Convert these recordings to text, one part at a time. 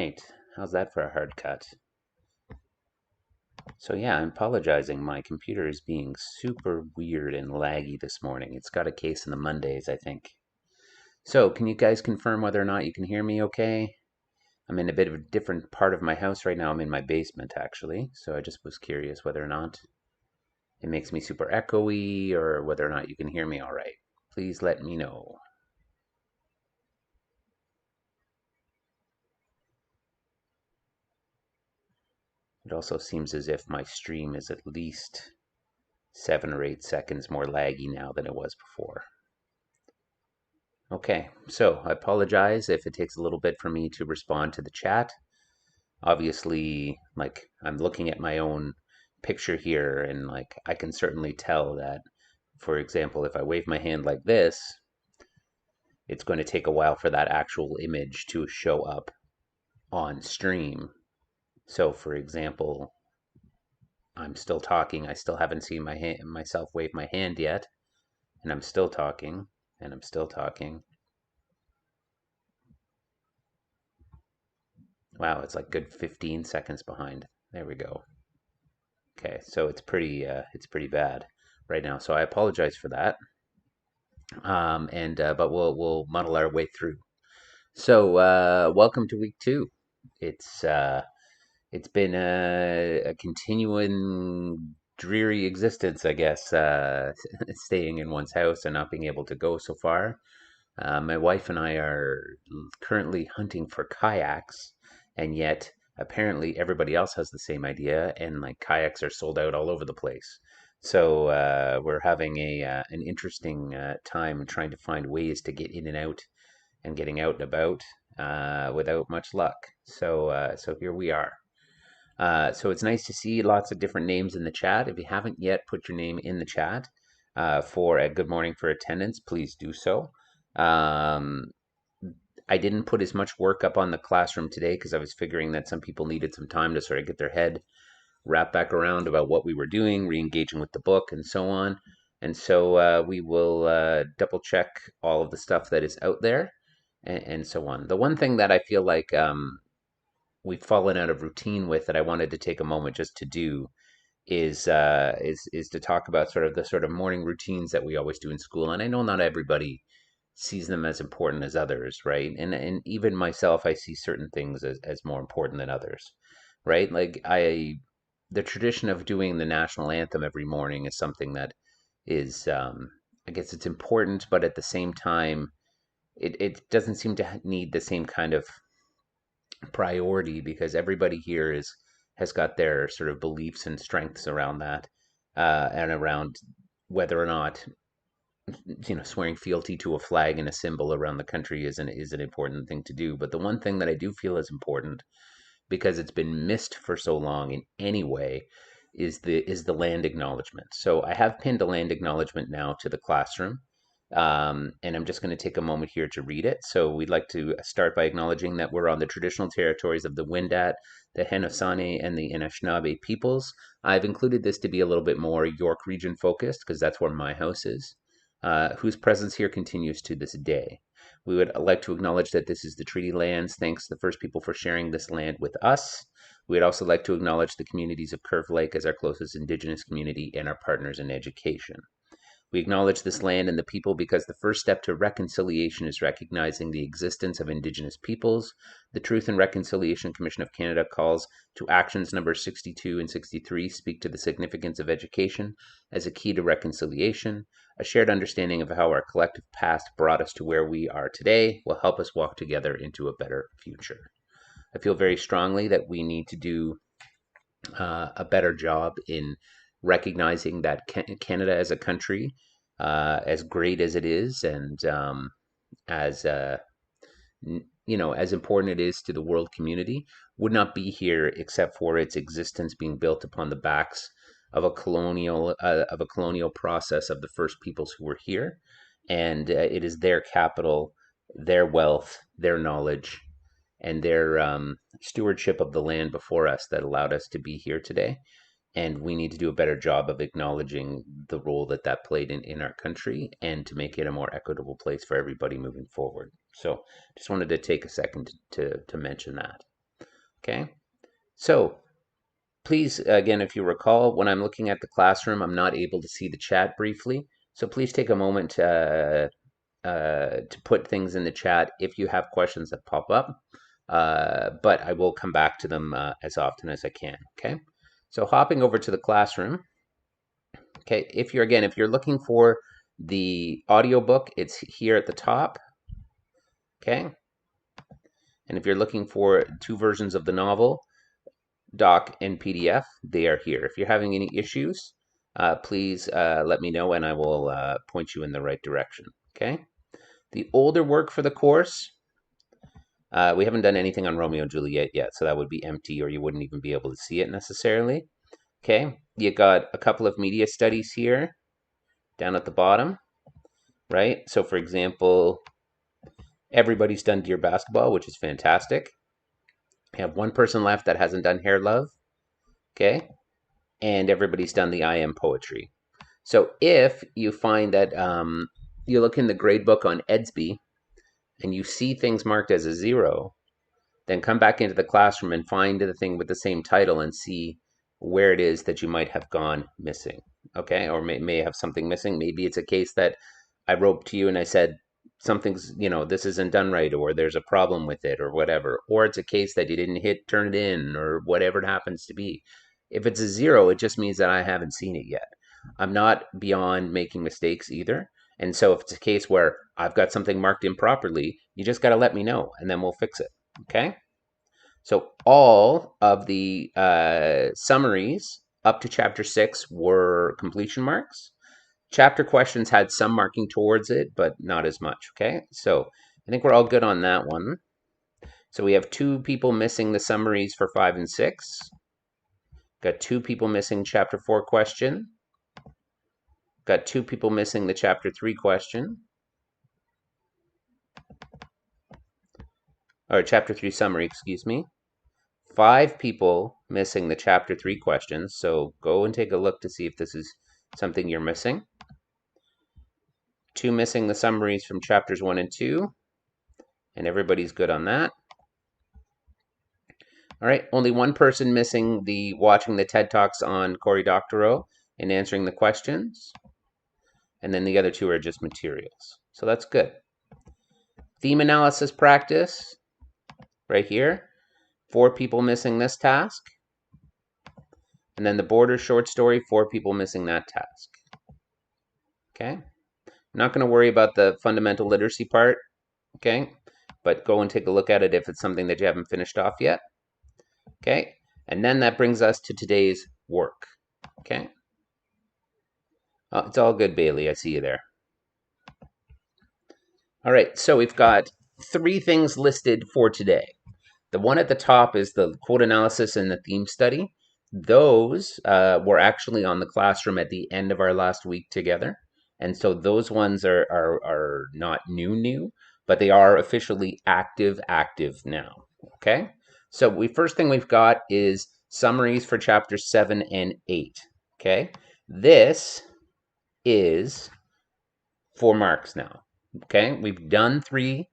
right. How's that for a hard cut? So yeah, I'm apologizing. My computer is being super weird and laggy this morning. It's got a case in the Mondays, I think. So can you guys confirm whether or not you can hear me okay? I'm in a bit of a different part of my house right now. I'm in my basement, actually. So I just was curious whether or not it makes me super echoey or whether or not you can hear me all right. Please let me know. It also seems as if my stream is at least 7 or 8 seconds more laggy now than it was before. Okay, so I apologize if it takes a little bit for me to respond to the chat. Obviously, like I'm looking at my own picture here, and like I can certainly tell that, for example, if I wave my hand like this, it's going to take a while for that actual image to show up on stream. So, for example, I'm still talking. I still haven't seen myself wave my hand yet, and I'm still talking, and I'm still talking. Wow, it's like good 15 seconds behind. There we go. Okay, so it's pretty bad right now. So I apologize for that. And but we'll muddle our way through. So welcome to week two. It's uh, it's been a continuing dreary existence, I guess, staying in one's house and not being able to go so far. My wife and I are currently hunting for kayaks, and yet apparently everybody else has the same idea, and like kayaks are sold out all over the place. So we're having a an interesting time trying to find ways to get in and out and getting out and about without much luck. So here we are. So it's nice to see lots of different names in the chat. If you haven't yet put your name in the chat for a good morning for attendance, please do so. Um, I didn't put as much work up on the classroom today because I was figuring that some people needed some time to sort of get their head wrapped back around about what we were doing, re-engaging with the book, and so on. And so we will double check all of the stuff that is out there and so on. The one thing that I feel like we've fallen out of routine with that I wanted to take a moment just to do is to talk about sort of the sort of morning routines that we always do in school. And I know not everybody sees them as important as others, right? And even myself, I see certain things as more important than others, right? Like the tradition of doing the national anthem every morning is something that is, I guess it's important, but at the same time, it doesn't seem to need the same kind of priority because everybody here is has got their sort of beliefs and strengths around that, and around whether or not swearing fealty to a flag and a symbol around the country is an important thing to do. But the one thing that I do feel is important because it's been missed for so long in any way is the land acknowledgement. So I have pinned a land acknowledgement now to the classroom. And I'm just going to take a moment here to read it. So we'd like to start by acknowledging that we're on the traditional territories of the Wendat, the Haudenosaunee, and the Anishinaabe peoples. I've included this to be a little bit more York region focused because that's where my house is, whose presence here continues to this day. We would like to acknowledge that this is the treaty lands. Thanks to the first people for sharing this land with us. We'd also like to acknowledge the communities of Curve Lake as our closest Indigenous community and our partners in education. We acknowledge this land and the people because the first step to reconciliation is recognizing the existence of Indigenous peoples. The Truth and Reconciliation Commission of Canada calls to actions number 62 and 63 speak to the significance of education as a key to reconciliation. A shared understanding of how our collective past brought us to where we are today will help us walk together into a better future. I feel very strongly that we need to do a better job in recognizing that Canada as a country, as great as it is, and as as important it is to the world community, would not be here except for its existence being built upon the backs of a colonial process of the first peoples who were here, and it is their capital, their wealth, their knowledge, and their stewardship of the land before us that allowed us to be here today. And we need to do a better job of acknowledging the role that that played in our country and to make it a more equitable place for everybody moving forward. So just wanted to take a second to mention that. Okay, so please, again, if you recall, when I'm looking at the classroom, I'm not able to see the chat briefly. So please take a moment to put things in the chat if you have questions that pop up. But I will come back to them as often as I can. Okay, so hopping over to the classroom. Okay, if you're looking for the audiobook, it's here at the top. Okay, and if you're looking for 2 versions of the novel, doc and PDF, they are here. If you're having any issues, please let me know and I will point you in the right direction. Okay. The older work for the course, we haven't done anything on Romeo and Juliet yet, so that would be empty or you wouldn't even be able to see it necessarily. Okay. You got a couple of media studies here down at the bottom, right? So for example, everybody's done Dear Basketball, which is fantastic. I have one person left that hasn't done Hair Love. Okay. And everybody's done the I Am Poetry. So if you find that you look in the grade book on Edsby and you see things marked as a 0, then come back into the classroom and find the thing with the same title and see where it is that you might have gone missing. Okay, or may have something missing. Maybe it's a case that I wrote to you and I said something's, this isn't done right, or there's a problem with it, or whatever. Or it's a case that you didn't hit turn it in, or whatever it happens to be. If it's a 0, it just means that I haven't seen it yet. I'm not beyond making mistakes either. And so if it's a case where I've got something marked improperly, you just got to let me know and then we'll fix it. Okay? So all of the summaries up to chapter 6 were completion marks. Chapter questions had some marking towards it, but not as much. Okay, so I think we're all good on that one. So we have 2 people missing the summaries for 5 and 6. Got 2 people missing chapter 4 question. Got 2 people missing the chapter 3 question. Or chapter 3 summary, excuse me. 5 people missing the chapter 3 questions. So go and take a look to see if this is something you're missing. 2 missing the summaries from chapters 1 and 2. And everybody's good on that. All right, only one person missing the watching the TED Talks on Cory Doctorow and answering the questions. And then the other 2 are just materials. So that's good. Theme analysis practice, right here. 4 people missing this task. And then the border short story, 4 people missing that task. Okay. I'm not going to worry about the fundamental literacy part. Okay. But go and take a look at it if it's something that you haven't finished off yet. Okay. And then that brings us to today's work. Okay. Oh, it's all good, Bailey. I see you there. All right. So we've got 3 things listed for today. The one at the top is the quote analysis and the theme study. Those were actually on the classroom at the end of our last week together. And so those ones are not new, but they are officially active now. Okay? So first thing we've got is summaries for chapters 7 and 8. Okay? This is 4 marks now. Okay? We've done 3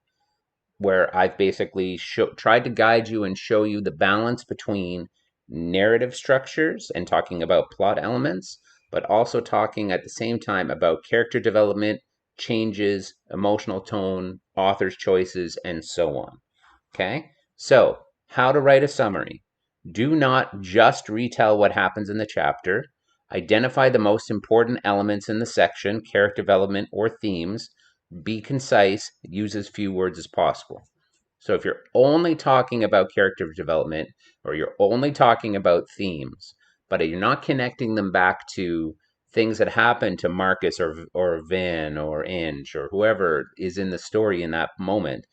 where I've basically tried to guide you and show you the balance between narrative structures and talking about plot elements, but also talking at the same time about character development, changes, emotional tone, author's choices, and so on. Okay? So, how to write a summary. Do not just retell what happens in the chapter. Identify the most important elements in the section, character development, or themes. Be concise, use as few words as possible. So if you're only talking about character development or you're only talking about themes, but you're not connecting them back to things that happen to Marcus or Vin or Inge or whoever is in the story in that moment,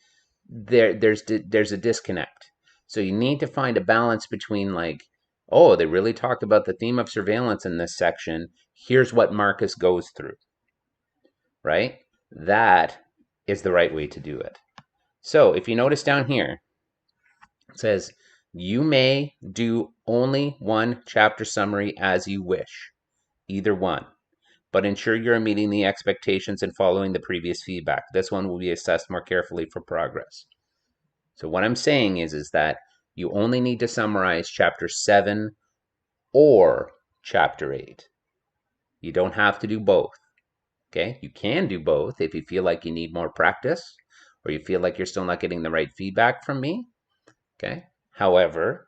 there's a disconnect. So you need to find a balance between like, oh, they really talked about the theme of surveillance in this section. Here's what Marcus goes through, right? That is the right way to do it. So if you notice down here, it says, you may do only one chapter summary as you wish, either one, but ensure you're meeting the expectations and following the previous feedback. This one will be assessed more carefully for progress. So what I'm saying is that You only need to summarize chapter 7 or chapter 8. You don't have to do both. Okay? You can do both if you feel like you need more practice or you feel like you're still not getting the right feedback from me. Okay? However,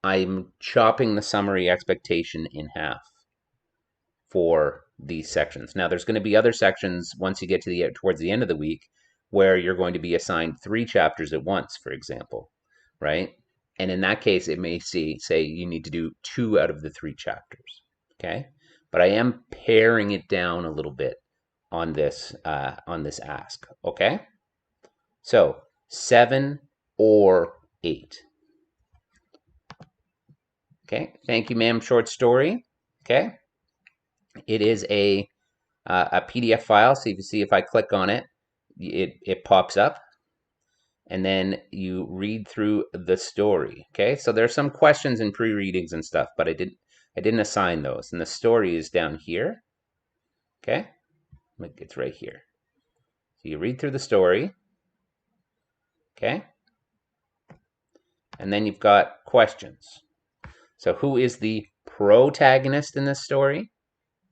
I'm chopping the summary expectation in half for these sections. Now, there's going to be other sections once you get to towards the end of the week where you're going to be assigned 3 chapters at once, for example, right? And in that case, it may say you need to do 2 out of the 3 chapters, okay? But I am paring it down a little bit on this ask, okay? So 7 or 8. Okay, thank you, ma'am. Short story. Okay, it is a PDF file. So you can see if I click on it, it pops up, and then you read through the story. Okay, so there's some questions and pre-readings and stuff, but I didn't assign those. And the story is down here. Okay, it's right here. So you read through the story. Okay, and then you've got questions. So who is the protagonist in this story?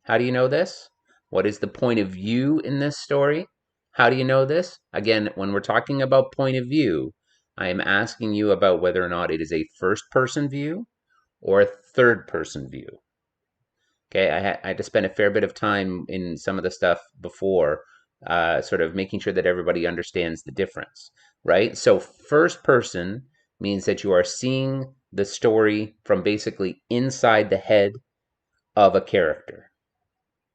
How do you know this? What is the point of view in this story? How do you know this? Again, when we're talking about point of view, I am asking you about whether or not it is a first-person view or a third-person view. Okay, I had to spend a fair bit of time in some of the stuff before, sort of making sure that everybody understands the difference, right? So first person means that you are seeing the story from basically inside the head of a character.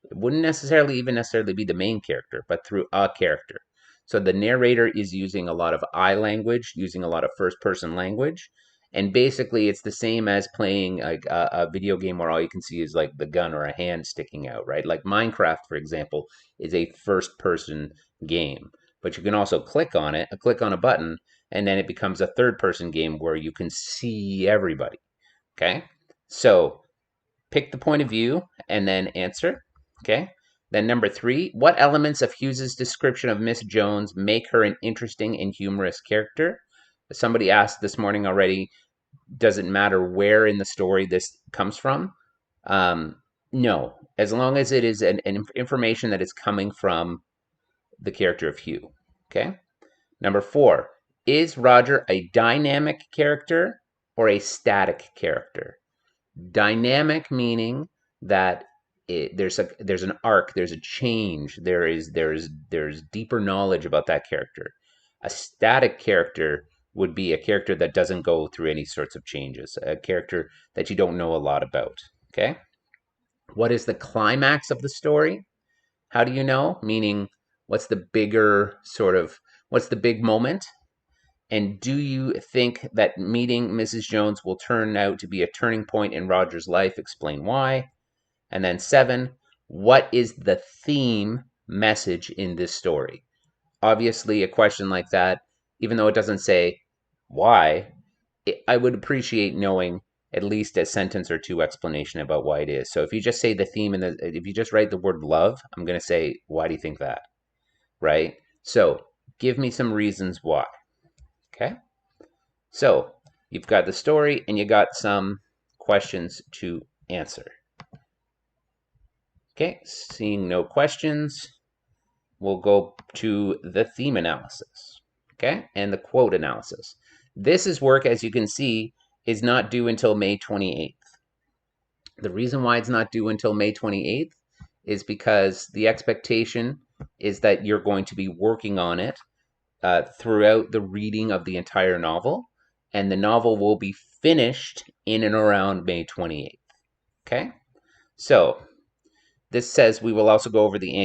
It wouldn't necessarily be the main character, but through a character. So the narrator is using a lot of I language, using a lot of first person language. And basically, it's the same as playing like a video game where all you can see is like the gun or a hand sticking out, right? Like Minecraft, for example, is a first person game. But you can also click on it, click on a button, and then it becomes a third person game where you can see everybody. Okay? So pick the point of view and then answer. Okay. Then number 3, what elements of Hughes's description of Miss Jones make her an interesting and humorous character? Somebody asked this morning already, does it matter where in the story this comes from? No, as long as it is an information that is coming from the character of Hugh. Okay. Number 4, is Roger a dynamic character or a static character? Dynamic meaning that there's an arc, there's a change, there's deeper knowledge about that character. A static character would be a character that doesn't go through any sorts of changes, a character that you don't know a lot about. Okay, what is the climax of the story? How do you know? Meaning, what's the big moment? And do you think that meeting Mrs. Jones will turn out to be a turning point in Roger's life? Explain why. And then 7, what is the theme message in this story? Obviously, a question like that, even though it doesn't say why, I would appreciate knowing at least a sentence or 2 explanation about why it is. So if you just say the theme and if you just write the word love, I'm going to say, why do you think that? Right? So give me some reasons why. Okay? So you've got the story and you got some questions to answer. Okay, seeing no questions, we'll go to the theme analysis, okay, and the quote analysis. This is work, as you can see, is not due until May 28th. The reason why it's not due until May 28th is because the expectation is that you're going to be working on it throughout the reading of the entire novel, and the novel will be finished in and around May 28th. Okay? So, this says we will also go over the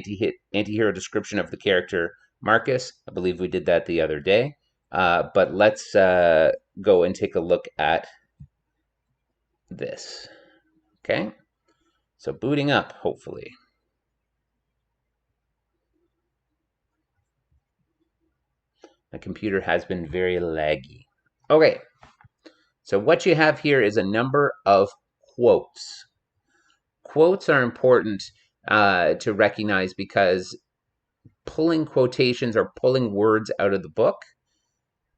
anti-hero description of the character Marcus. I believe we did that the other day. But let's go and take a look at this. Okay? So, booting up, hopefully. My computer has been very laggy. Okay, so what you have here is a number of quotes. Quotes are important to recognize because pulling quotations or pulling words out of the book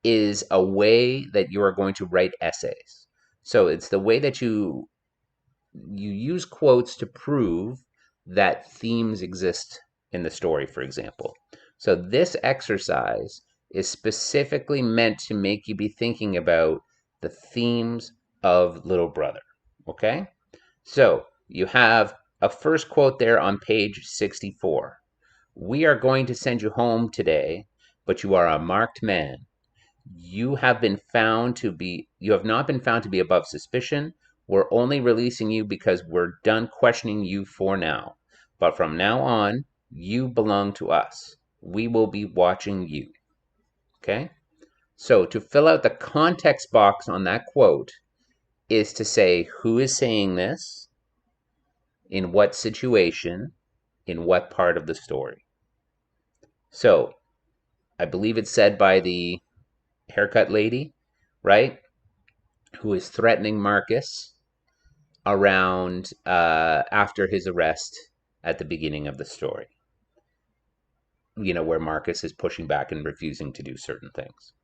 is a way that you are going to write essays. So it's the way that you use quotes to prove that themes exist in the story, for example. So this exercise is specifically meant to make you be thinking about the themes of Little Brother. Okay? So you have a first quote there on page 64. We are going to send you home today, but you are a marked man. You have not been found to be above suspicion. We're only releasing you because we're done questioning you for now. But from now on, you belong to us. We will be watching you. Okay? So to fill out the context box on that quote is to say who is saying this, in what situation, in what part of the story. So I believe it's said by the haircut lady, right? Who is threatening Marcus around after his arrest at the beginning of the story. Where Marcus is pushing back and refusing to do certain things.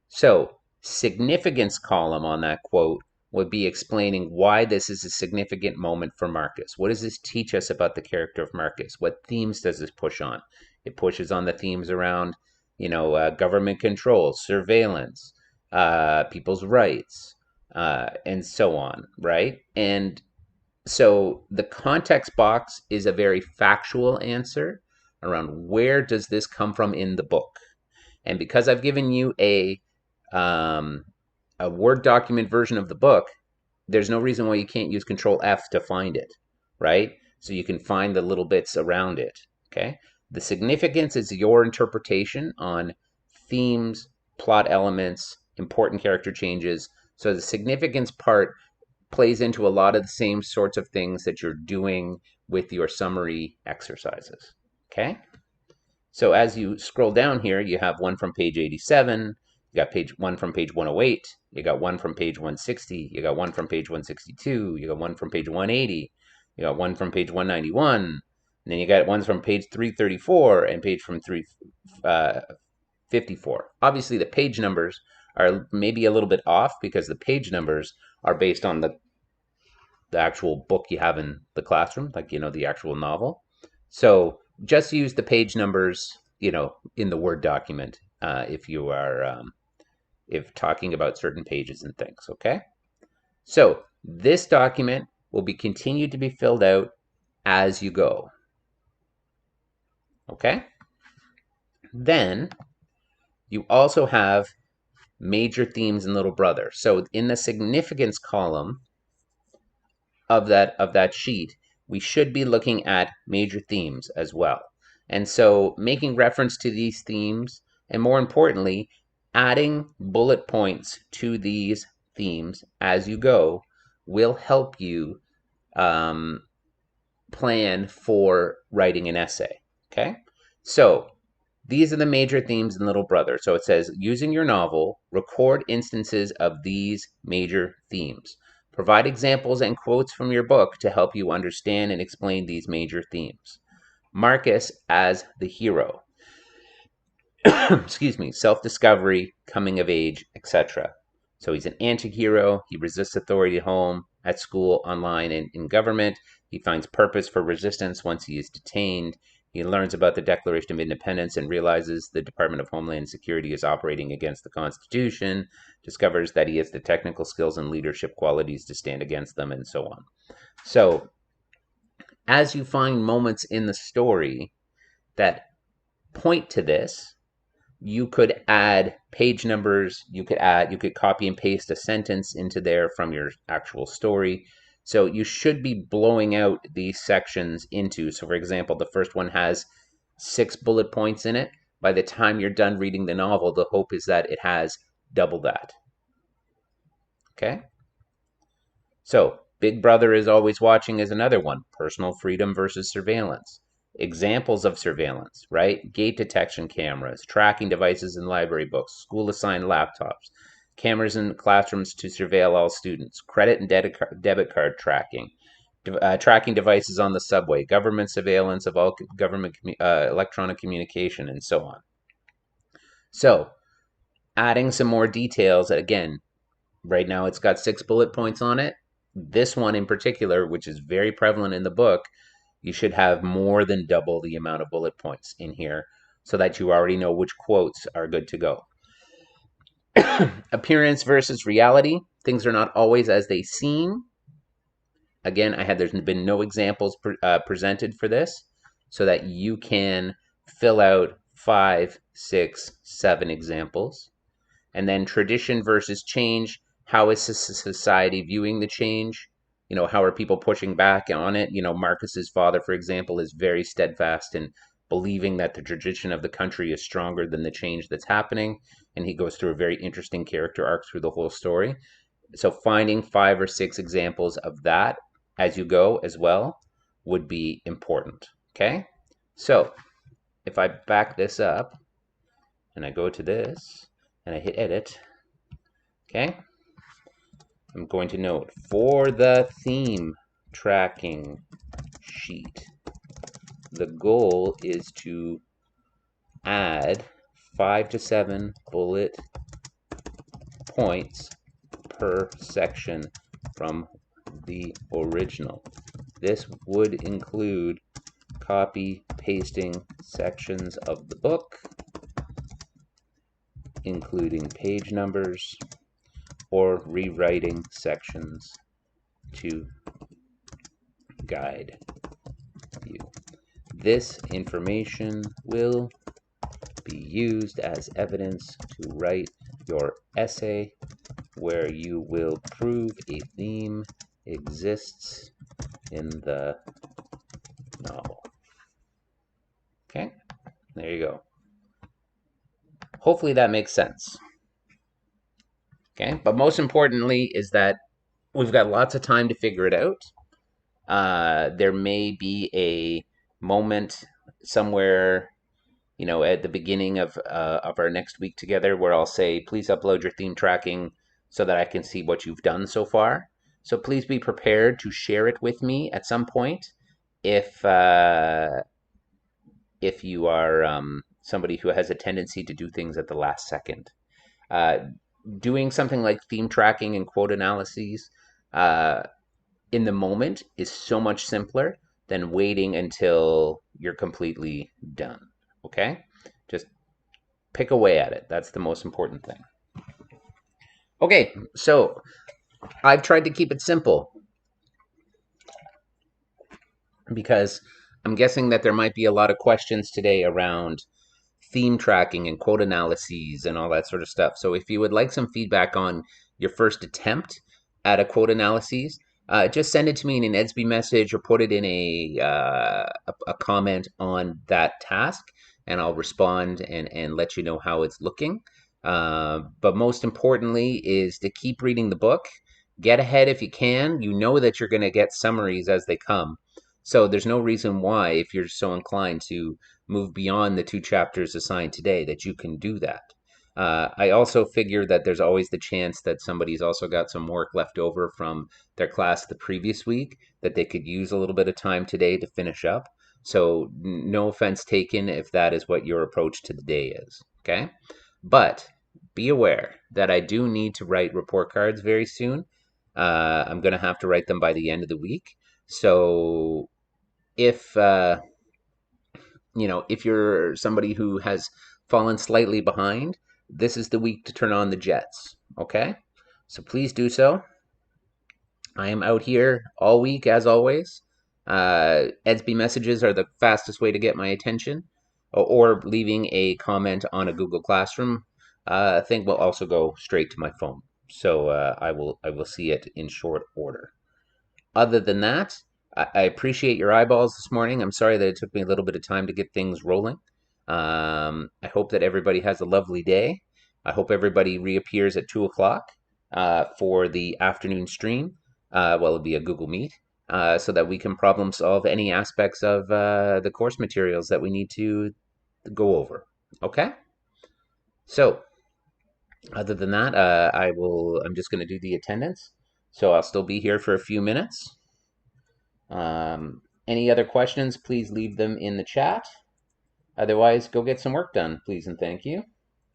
So, significance column on that quote would be explaining why this is a significant moment for Marcus. What does this teach us about the character of Marcus? What themes does this push on? It pushes on the themes around, government control, surveillance, people's rights, and so on, right? And so the context box is a very factual answer around where does this come from in the book. And because I've given you um, a Word document version of the book, there's no reason why you can't use Control F to find it, right? So you can find the little bits around it, okay? The significance is your interpretation on themes, plot elements, important character changes. So the significance part plays into a lot of the same sorts of things that you're doing with your summary exercises, okay? So as you scroll down here, you have one from page 87, you got one from page 108, you got one from page 160, you got one from page 162, you got one from page 180, you got one from page 191, and then you got ones from page 334 and page from 354. Obviously, the page numbers are maybe a little bit off because the page numbers are based on the actual book you have in the classroom, like, the actual novel. So just use the page numbers, in the Word document if you are if talking about certain pages and things, okay? So this document will be continued to be filled out as you go, okay? Then you also have major themes in Little Brother. So in the significance column of that sheet, we should be looking at major themes as well. And so making reference to these themes, and more importantly, adding bullet points to these themes as you go will help you plan for writing an essay. Okay? So these are the major themes in Little Brother. So it says, using your novel, record instances of these major themes. Provide examples and quotes from your book to help you understand and explain these major themes. Marcus as the hero. Excuse me, self-discovery, coming of age, etc. So he's an anti-hero. He resists authority at home, at school, online, and in government. He finds purpose for resistance once he is detained. He learns about the Declaration of Independence and realizes the Department of Homeland Security is operating against the Constitution, discovers that he has the technical skills and leadership qualities to stand against them, and so on. So, as you find moments in the story that point to this, you could add page numbers, you could copy and paste a sentence into there from your actual story. So you should be blowing out these sections into, so for example, the first one has 6 bullet points in it. By the time you're done reading the novel, the hope is that it has double that. Okay? So, Big Brother is always watching is another one. Personal freedom versus surveillance. Examples of surveillance, right? Gate detection cameras, tracking devices in library books, school-assigned laptops, cameras in classrooms to surveil all students, credit and debit card tracking, tracking devices on the subway, government surveillance of all government electronic communication, and so on. So, adding some more details. Again, right now it's got 6 bullet points on it. This one in particular, which is very prevalent in the book, you should have more than double the amount of bullet points in here so that you already know which quotes are good to go. Appearance versus reality. Things are not always as they seem. Again, there's been no examples presented for this, so that you can fill out 5, 6, 7 examples. And then tradition versus change. How is society viewing the change? How are people pushing back on it? Marcus's father, for example, is very steadfast in believing that the tradition of the country is stronger than the change that's happening. And he goes through a very interesting character arc through the whole story. So finding 5 or 6 examples of that as you go as well would be important. Okay? So if I back this up and I go to this and I hit edit, okay, I'm going to note for the theme tracking sheet, the goal is to add 5 to 7 bullet points per section from the original. This would include copy pasting sections of the book, including page numbers, or rewriting sections to guide you. This information will be used as evidence to write your essay, where you will prove a theme exists in the novel. Okay, there you go. Hopefully that makes sense. Okay, but most importantly is that we've got lots of time to figure it out. There may be a moment somewhere, at the beginning of our next week together, where I'll say, please upload your theme tracking so that I can see what you've done so far. So please be prepared to share it with me at some point if you are somebody who has a tendency to do things at the last second. Doing something like theme tracking and quote analyses in the moment is so much simpler than waiting until you're completely done. Okay? Just pick away at it. That's the most important thing. Okay, so I've tried to keep it simple because I'm guessing that there might be a lot of questions today around theme tracking and quote analyses and all that sort of stuff. So if you would like some feedback on your first attempt at a quote analysis, just send it to me in an Edsby message or put it in a comment on that task, and I'll respond and let you know how it's looking. But most importantly is to keep reading the book. Get ahead if you can. You know that you're going to get summaries as they come. So there's no reason why, if you're so inclined to move beyond the 2 chapters assigned today, that you can do that. I also figure that there's always the chance that somebody's also got some work left over from their class the previous week that they could use a little bit of time today to finish up. So no offense taken if that is what your approach to the day is, okay? But be aware that I do need to write report cards very soon. I'm going to have to write them by the end of the week. So if if you're somebody who has fallen slightly behind, this is the week to turn on the jets, okay? So please do so. I am out here all week, as always. Edsby messages are the fastest way to get my attention, or leaving a comment on a Google Classroom thing will also go straight to my phone. So I will see it in short order. Other than that, I appreciate your eyeballs this morning. I'm sorry that it took me a little bit of time to get things rolling. I hope that everybody has a lovely day. I hope everybody reappears at 2 o'clock for the afternoon stream. It'll be a Google Meet, so that we can problem solve any aspects of the course materials that we need to go over. Okay? So, other than that, I'm just going to do the attendance. So I'll still be here for a few minutes. Any other questions, please leave them in the chat. Otherwise, go get some work done, please and thank you.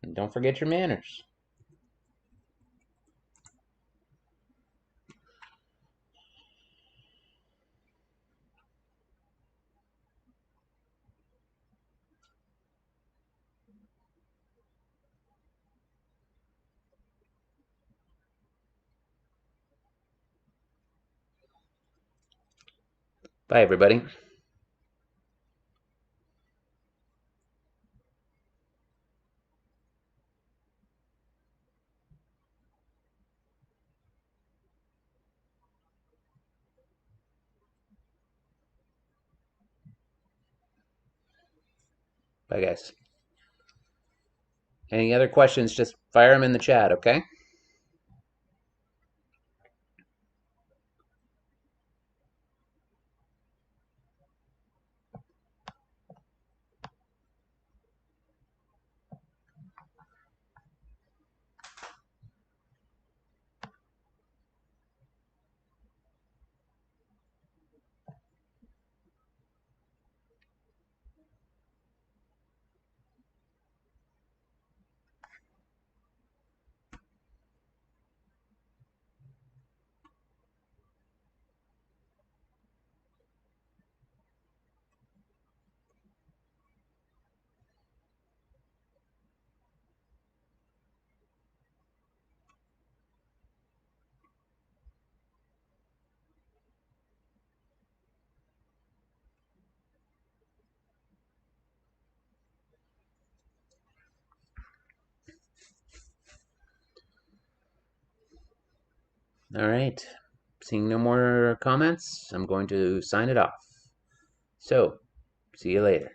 And don't forget your manners. Bye, everybody. Bye, guys. Any other questions, just fire them in the chat, okay? All right. Seeing no more comments, I'm going to sign it off. So, see you later.